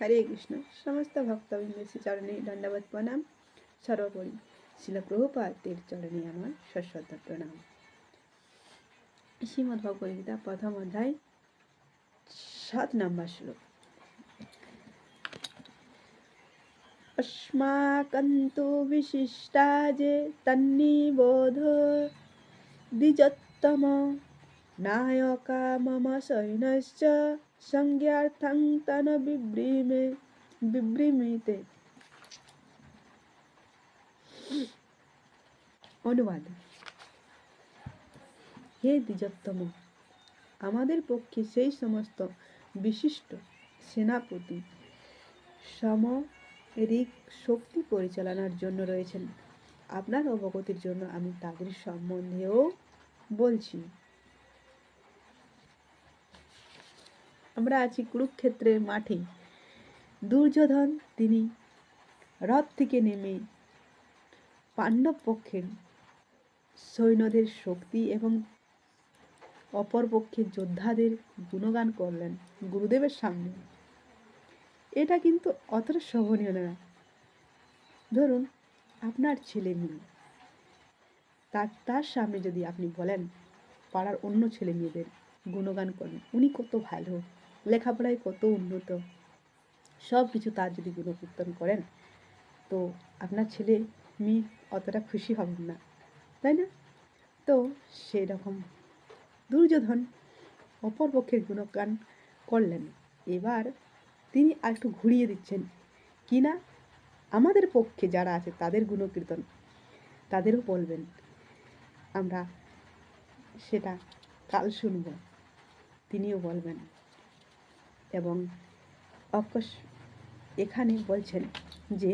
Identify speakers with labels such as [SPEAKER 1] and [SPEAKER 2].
[SPEAKER 1] হরে কৃষ্ণ। সমস্ত ভক্তবৃন্দ চরণে দণ্ডবত প্রণাম। সর্বোপরি শিল প্রভুপাদের চরণে আমার সশ্রদ্ধ প্রণাম। শ্রীমদ্ ভগবদ গীতা প্রথম অধ্যায় 7 নম্বর শ্লোক। अस्माकन्तु विशिष्टा जे तन्निबोध द्विजोत्तम नायका मम सैन्यश्च संज्ञार्थं तन বিভ্রমিতে। অনুবাদ: হে দ্বিজোত্তম, আমাদের পক্ষে সেই সমস্ত বিশিষ্ট সেনাপতি সামরিক শক্তি পরিচালনার জন্য রয়েছেন। আপনার অবগতির জন্য আমি তাদের সম্বন্ধেও বলছি। আমরা আছি কুরুক্ষেত্রের মাঠে। দুর্যোধন তিনি রথ থেকে নেমে পাণ্ডব পক্ষের সৈন্যদের শক্তি এবং অপর পক্ষের যোদ্ধাদের গুণগান করলেন গুরুদেবের সামনে। এটা কিন্তু অতটা শোভনীয় না। ধরুন আপনার ছেলে মেয়ে, তার সামনে যদি আপনি বলেন, পাড়ার অন্য ছেলে মেয়েদের গুণগান করেন, উনি কত ভালো, লেখাপড়ায় কত উন্নত, সব কিছু তার যদি গুণকীর্তন করেন, তো আপনার ছেলে মেয়ে অতটা খুশি হবেন না, তাই না? তো সেই রকম দুর্যোধন অপর পক্ষের গুণগান করলেন। এবার তিনি আরেকটু ঘুরিয়ে দিচ্ছেন, কি না, আমাদের পক্ষে যারা আছে তাদের গুণকীর্তন তাদেরও বলবেন। আমরা সেটা কাল শুনব, তিনিও বলবেন। এবং অফকোর্স এখানে বলছেন যে